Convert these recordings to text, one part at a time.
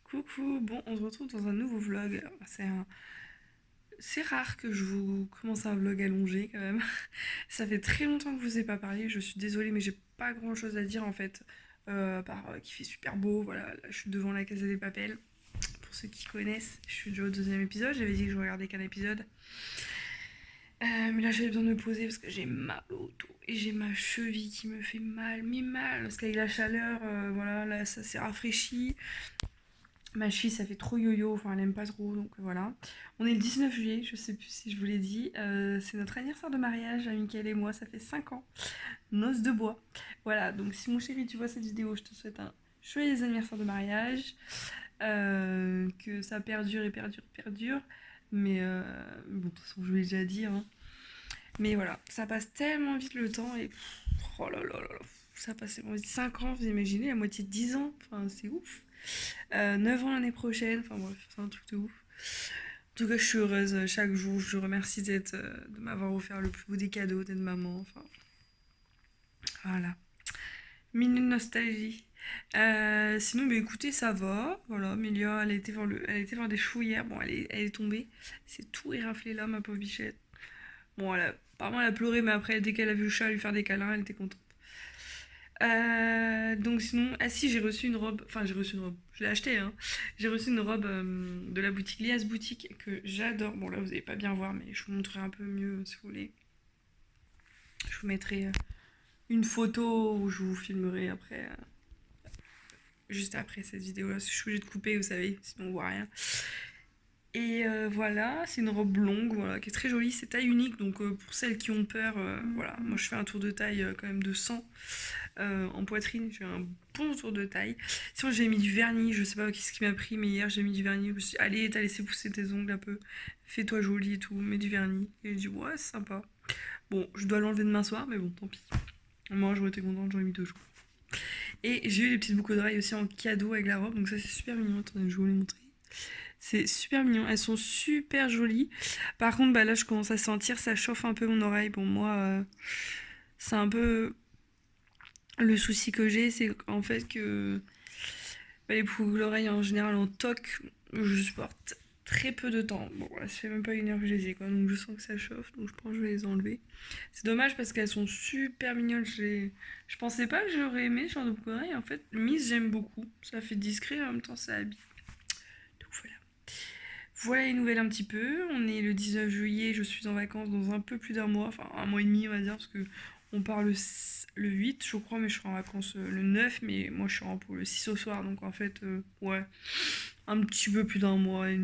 Coucou, bon, on se retrouve dans un nouveau vlog. C'est rare que je vous commence un vlog allongé quand même. Ça fait très longtemps que je vous ai pas parlé, je suis désolée, mais j'ai pas grand chose à dire en fait. Qu'il fait super beau, voilà, là je suis devant la Casa des Papel. Pour ceux qui connaissent, je suis déjà au deuxième épisode, j'avais dit que je regardais qu'un épisode. Mais là j'avais besoin de me poser parce que j'ai mal au dos et j'ai ma cheville qui me fait mal, mais mal, parce qu'avec la chaleur, voilà, là ça s'est rafraîchi. Ma fille, ça fait trop yo-yo, enfin elle aime pas trop, donc voilà. On est le 19 juillet, je sais plus si je vous l'ai dit. C'est notre anniversaire de mariage, à Mickaël et moi, ça fait 5 ans. Noces de bois. Voilà, donc si mon chéri, tu vois cette vidéo, je te souhaite un joyeux anniversaire de mariage. Que ça perdure et perdure et perdure. Bon, de toute façon, je vous l'ai déjà dit. Hein. Mais voilà, ça passe tellement vite le temps et. Oh là là là là, ça passe tellement vite. 5 ans, vous imaginez, la moitié de 10 ans. Enfin, c'est ouf. 9 ans l'année prochaine, enfin bref, c'est un truc de ouf. En tout cas, je suis heureuse chaque jour. Je remercie de m'avoir offert le plus beau des cadeaux, d'être maman. Enfin, voilà. Minute nostalgie. Sinon, bah, écoutez, ça va. Voilà, Mélia, elle était voir des choux hier. Bon, elle est tombée. C'est tout éraflé là, ma pauvre bichette. Bon, apparemment, elle a pleuré, mais après, dès qu'elle a vu le chat lui faire des câlins, elle était contente. Donc sinon, ah si, j'ai reçu une robe, enfin j'ai reçu une robe, je l'ai achetée, hein. J'ai reçu une robe de la boutique Lias Boutique que j'adore. Bon là vous allez pas bien voir, mais je vous montrerai un peu mieux si vous voulez. Je vous mettrai une photo où je vous filmerai après, juste après cette vidéo là. Je suis obligée de couper, vous savez, sinon on voit rien. Et voilà, c'est une robe longue, voilà, qui est très jolie, c'est taille unique, donc pour celles qui ont peur, voilà, moi je fais un tour de taille quand même de 100 en poitrine, j'ai un bon tour de taille. Sinon j'ai mis du vernis, je sais pas ce qui m'a pris, mais hier j'ai mis du vernis, je me suis dit, allez, t'as laissé pousser tes ongles un peu, fais-toi jolie et tout, mets du vernis. Et j'ai dit, ouais, c'est sympa. Bon, je dois l'enlever demain soir, mais bon, tant pis. Moi j'aurais été contente, j'en ai mis 2 jours. Et j'ai eu les petites boucles d'oreilles aussi en cadeau avec la robe, donc ça c'est super mignon, attendez, je vais vous les montrer. C'est super mignon, elles sont super jolies. Par contre, bah là, je commence à sentir, ça chauffe un peu mon oreille. Bon, moi, c'est un peu le souci que j'ai, c'est en fait que bah, les boucles d'oreilles en général en toc, je supporte très peu de temps. Bon, là, ça fait même pas 1 heure que je les ai, quoi, donc je sens que ça chauffe, donc je pense que je vais les enlever. C'est dommage parce qu'elles sont super mignonnes. Je pensais pas que j'aurais aimé ce genre de boucles d'oreilles. En fait, Miss, j'aime beaucoup. Ça fait discret, en même temps, ça habille. Donc voilà. Voilà les nouvelles un petit peu. On est le 19 juillet, je suis en vacances dans un peu plus d'un mois, enfin un mois et demi on va dire, parce que on part le 8 je crois, mais je serai en vacances le 9, mais moi je suis en pour le 6 au soir, donc en fait, ouais, un petit peu plus d'un mois, ouais,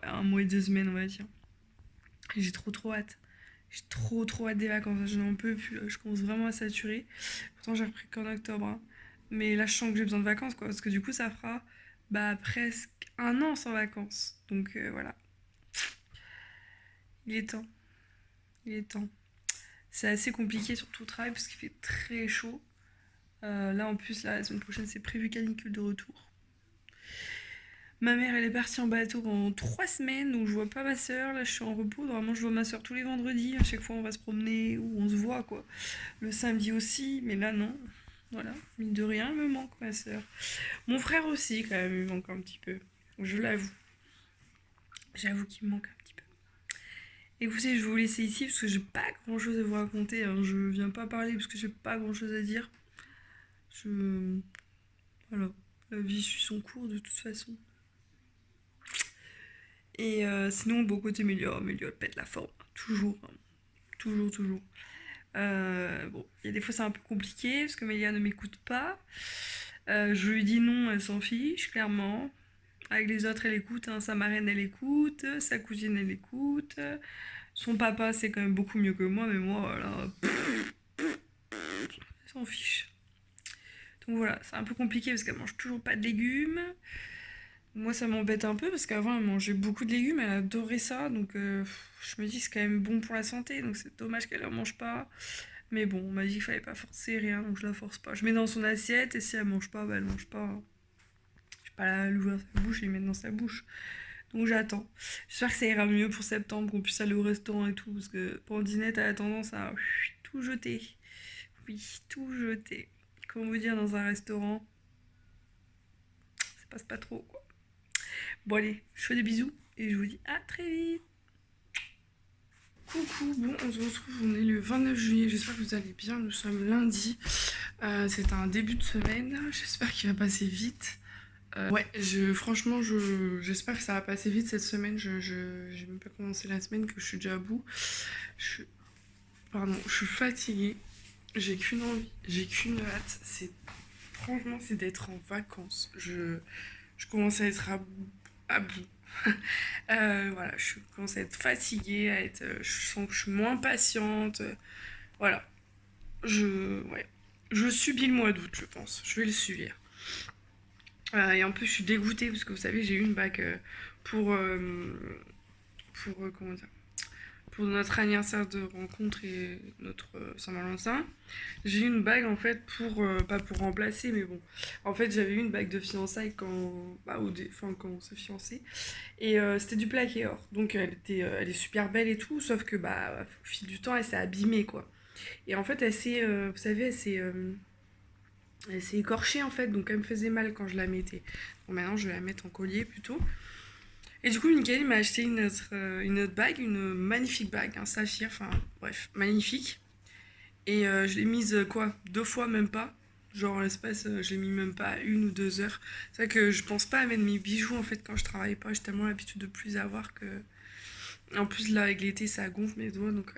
un mois et 2 semaines on va dire. Et j'ai trop hâte. J'ai trop hâte des vacances, je n'en peux plus, là. Je commence vraiment à saturer. Pourtant j'ai repris qu'en octobre, hein. Mais là je sens que j'ai besoin de vacances, quoi, parce que du coup ça fera bah, presque un an sans vacances. Donc voilà. Il est temps, il est temps. C'est assez compliqué sur tout le travail parce qu'il fait très chaud. Là en plus, la semaine prochaine, c'est prévu canicule de retour. Ma mère, elle est partie en bateau pendant 3 semaines, donc je vois pas ma soeur. Là, je suis en repos. Normalement, je vois ma soeur tous les vendredis. À chaque fois, on va se promener ou on se voit, quoi. Le samedi aussi, mais là, non. Voilà, mine de rien, elle me manque, ma soeur. Mon frère aussi, quand même, il me manque un petit peu. Je l'avoue. J'avoue qu'il me manque un petit peu. Écoutez, je vais vous laisser ici parce que j'ai pas grand chose à vous raconter, hein. Je viens pas parler parce que j'ai pas grand chose à dire. Je. Voilà. La vie suit son cours de toute façon. Et sinon, beau côté Mélia, elle pète la forme. Toujours, hein. Toujours, toujours. Bon, il y a des fois c'est un peu compliqué parce que Mélia ne m'écoute pas. Je lui dis non, elle s'en fiche, clairement. Avec les autres, elle écoute, hein. Sa marraine, elle écoute. Sa cousine, elle écoute. Son papa, c'est quand même beaucoup mieux que moi, mais moi, voilà, elle s'en fiche. Donc voilà, c'est un peu compliqué parce qu'elle mange toujours pas de légumes. Moi, ça m'embête un peu parce qu'avant, elle mangeait beaucoup de légumes, elle adorait ça. Donc, je me dis que c'est quand même bon pour la santé. Donc, c'est dommage qu'elle en mange pas. Mais bon, on m'a dit qu'il fallait pas forcer rien, donc je la force pas. Je mets dans son assiette et si elle mange pas, bah elle mange pas. Je vais pas l'ouvrir sa bouche et lui mettre dans sa bouche. Donc, j'attends. J'espère que ça ira mieux pour septembre, qu'on puisse aller au restaurant et tout. Parce que pour Dinette, elle a tendance à tout jeter. Oui, tout jeter. Comment vous dire, dans un restaurant, ça passe pas trop, quoi. Bon allez, je fais des bisous et je vous dis à très vite. Coucou, bon on se retrouve, on est le 29 juillet, j'espère que vous allez bien, nous sommes lundi. C'est un début de semaine, j'espère qu'il va passer vite. Ouais, franchement, j'espère que ça va passer vite cette semaine. J'ai même pas commencé la semaine que je suis déjà à bout. Je, je suis fatiguée. J'ai qu'une envie, j'ai qu'une hâte. Franchement, c'est d'être en vacances. Je commence à être à bout. Voilà, je commence à être fatiguée, je sens que je suis moins patiente. Voilà, ouais, je subis le mois d'août, je pense. Je vais le subir. Et en plus, je suis dégoûtée parce que vous savez, j'ai eu une bague pour, comment dire, pour notre anniversaire de rencontre et notre Saint-Valentin. J'ai eu une bague en fait pas pour remplacer, mais bon. En fait, j'avais eu une bague de fiançailles quand on s'est fiancé. Et c'était du plaqué or. Donc elle est super belle et tout, sauf que au fil du temps, elle s'est abîmée quoi. Et en fait, vous savez, elle s'est écorchée en fait, donc elle me faisait mal quand je la mettais. Bon, maintenant, je vais la mettre en collier plutôt. Et du coup, Mickaël m'a acheté une autre bague, une magnifique bague, un saphir, enfin bref, magnifique. Et je l'ai mise quoi, 2 fois même pas. Genre l'espace, je l'ai mis même pas 1 ou 2 heures. C'est vrai que je pense pas à mettre mes bijoux en fait quand je travaille pas. J'ai tellement l'habitude de plus avoir que. En plus là avec l'été ça gonfle mes doigts donc.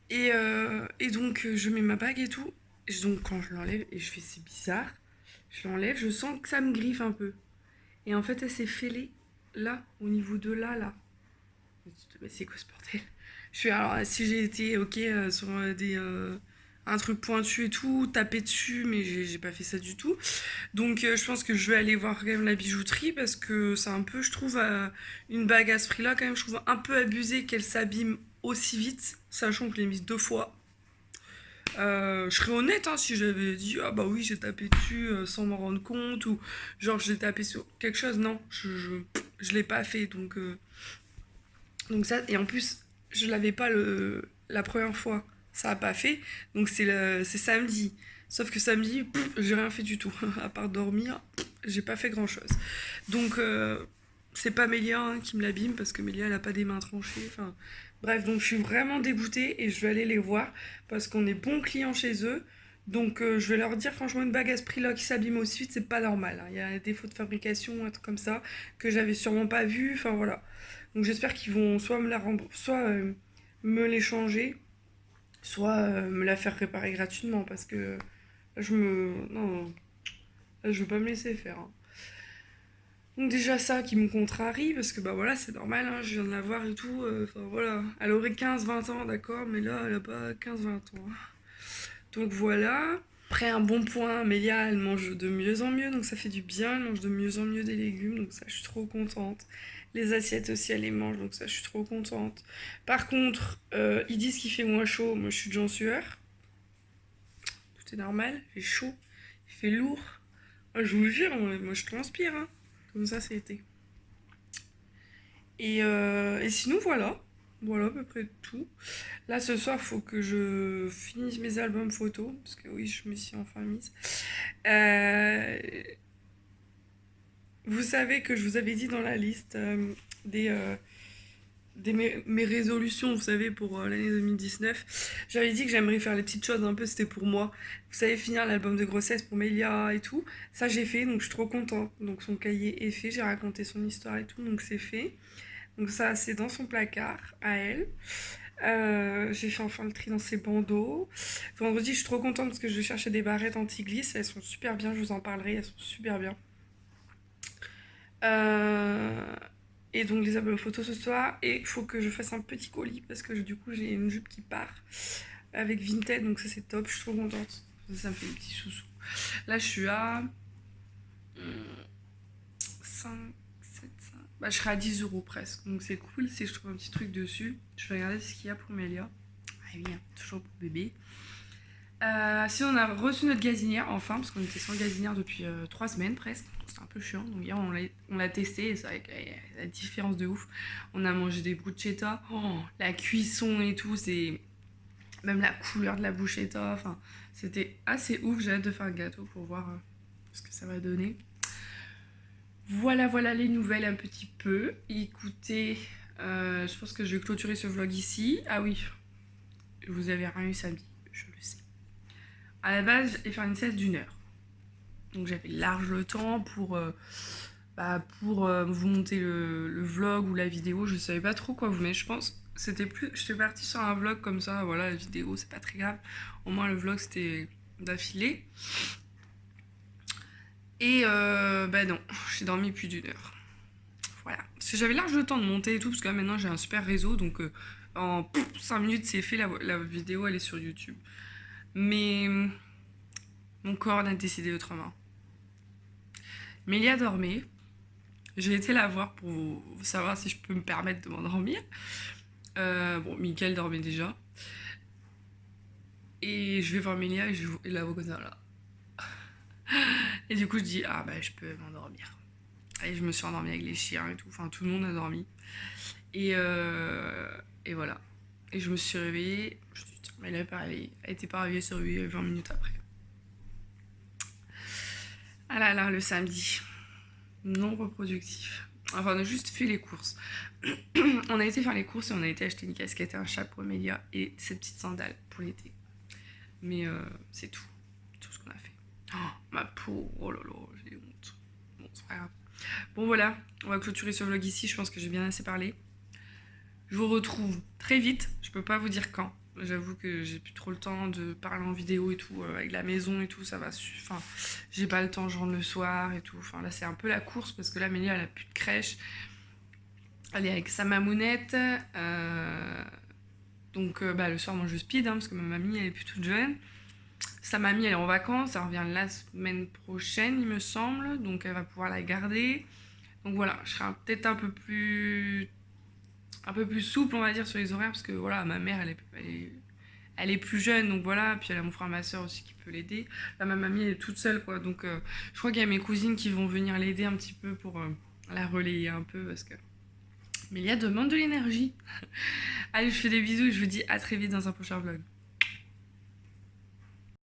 Et donc je mets ma bague et tout. Et donc quand je l'enlève et je fais c'est bizarre, je l'enlève, je sens que ça me griffe un peu. Et en fait elle s'est fêlée là, au niveau de là. Mais c'est quoi ce bordel? Je fais alors si j'ai été ok sur un truc pointu et tout, taper dessus, mais j'ai pas fait ça du tout. Donc je pense que je vais aller voir quand même la bijouterie parce que c'est un peu, je trouve, une bague à ce prix-là quand même, je trouve un peu abusé qu'elle s'abîme aussi vite, sachant que je l'ai mise 2 fois. Je serais honnête hein, si j'avais dit ah bah oui j'ai tapé dessus sans m'en rendre compte ou genre j'ai tapé sur quelque chose. Non, je l'ai pas fait donc ça, et en plus, je l'avais pas la première fois. Ça a pas fait. Donc c'est samedi. Sauf que samedi, j'ai rien fait du tout. À part dormir, j'ai pas fait grand chose. Donc c'est pas Mélia hein, qui me l'abîme parce que Mélia elle a pas des mains tranchées. Enfin, bref, donc je suis vraiment dégoûtée et je vais aller les voir parce qu'on est bons clients chez eux. Donc je vais leur dire franchement une bague à ce prix-là qui s'abîme aussi vite, c'est pas normal. Hein. Il y a des défauts de fabrication, un truc comme ça, que j'avais sûrement pas vu. Enfin voilà. Donc j'espère qu'ils vont soit me la soit me l'échanger, soit me la faire réparer gratuitement parce que là, non, là, je veux pas me laisser faire. Hein. Donc déjà ça qui me contrarie parce que bah voilà c'est normal, hein, je viens de la voir et tout, enfin voilà, elle aurait 15-20 ans d'accord mais là elle a pas 15-20 ans. Donc voilà. Après un bon point, Amélia elle mange de mieux en mieux donc ça fait du bien, elle mange de mieux en mieux des légumes donc ça je suis trop contente. Les assiettes aussi elle les mange donc ça je suis trop contente. Par contre ils disent qu'il fait moins chaud, moi je suis déjà en sueur. Tout est normal, il fait chaud, il fait lourd. Moi, je vous jure, moi je transpire hein. Comme ça c'était. Et sinon voilà. Voilà à peu près tout. Là ce soir faut que je finisse mes albums photos. Parce que oui je me suis enfin mise. Euh, Vous savez que je vous avais dit dans la liste des, euh, mes résolutions, vous savez, pour l'année 2019, j'avais dit que j'aimerais faire les petites choses un peu, c'était pour moi. Vous savez, finir l'album de grossesse pour Mélia et tout. Ça, j'ai fait, donc je suis trop contente. Donc son cahier est fait, j'ai raconté son histoire et tout, donc c'est fait. Donc ça, c'est dans son placard, à elle. J'ai fait enfin le tri dans ses bandeaux. Vendredi, je suis trop contente parce que je vais chercher des barrettes anti-glisse. Elles sont super bien, je vous en parlerai, elles sont super bien. Euh, et donc les albums photos ce soir. Et il faut que je fasse un petit colis parce que du coup j'ai une jupe qui part avec Vinted. Donc ça c'est top, je suis trop contente. Ça me fait des petits sous-sous. Là je suis à 5, 7, 5. Bah, je serai à 10 euros presque. Donc c'est cool si je trouve un petit truc dessus. Je vais regarder ce qu'il y a pour Mélia. Ah oui, hein, toujours pour bébé. Sinon on a reçu notre gazinière enfin parce qu'on était sans gazinière depuis 3 semaines presque. C'est un peu chiant. Donc hier on l'a testé et c'est vrai qu'il y a la différence de ouf. On a mangé des bruschetta. Oh, la cuisson et tout, c'est même la couleur de la bruschetta. Enfin, c'était assez ouf. J'ai hâte de faire un gâteau pour voir ce que ça va donner. Voilà, voilà les nouvelles un petit peu. Écoutez, je pense que je vais clôturer ce vlog ici. Ah oui, vous avez rien eu samedi, je le sais. À la base, j'allais faire une sieste d'1 heure. Donc j'avais large le temps pour vous monter le vlog ou la vidéo. Je savais pas trop quoi vous mettre, je pense. C'était plus. J'étais partie sur un vlog comme ça, voilà, la vidéo, c'est pas très grave. Au moins, le vlog, c'était d'affilée. Et bah non, j'ai dormi plus d'1 heure. Voilà. Parce que j'avais large le temps de monter et tout, parce que là maintenant j'ai un super réseau, donc en 5 minutes c'est fait, la vidéo elle est sur YouTube. Mais mon corps a décidé autrement. Mélia dormait. J'ai été la voir pour savoir si je peux me permettre de m'endormir. Bon, Mickaël dormait déjà. Et je vais voir Mélia et la vois comme ça là. Et du coup je dis, ah bah je peux m'endormir. Et je me suis endormie avec les chiens et tout, enfin tout le monde a dormi. Et, et voilà. Et je me suis réveillée, je me suis dit, tiens, mais elle n'est pas réveillée. Elle était pas réveillée, elle s'est réveillée 20 minutes après. Ah là là, le samedi. Non reproductif. Enfin, on a juste fait les courses. On a été faire les courses et on a été acheter une casquette et un chapeau Amélia et ces petites sandales pour l'été. Mais c'est tout. Tout ce qu'on a fait. Oh, ma peau, oh là là, j'ai honte. Bon, c'est pas grave. Bon voilà, on va clôturer ce vlog ici, je pense que j'ai bien assez parlé. Je vous retrouve très vite, je peux pas vous dire quand. J'avoue que j'ai plus trop le temps de parler en vidéo et tout, avec la maison et tout, ça va. Enfin, j'ai pas le temps, je rentre le soir et tout. Enfin, là, c'est un peu la course parce que là, Mélia, elle a plus de crèche. Elle est avec sa mamounette. Donc, bah, le soir, moi, je speed, hein, parce que ma mamie, elle est plus toute jeune. Sa mamie, elle est en vacances, elle revient la semaine prochaine, il me semble. Donc, elle va pouvoir la garder. Donc, voilà, je serai peut-être un peu plus souple, on va dire, sur les horaires, parce que voilà, ma mère, elle est plus jeune, donc voilà, puis elle a mon frère et ma soeur aussi qui peut l'aider. Là, ma mamie, elle est toute seule, quoi, donc je crois qu'il y a mes cousines qui vont venir l'aider un petit peu pour la relayer un peu, parce que Mélia demande de l'énergie. Allez, je fais des bisous et je vous dis à très vite dans un prochain vlog.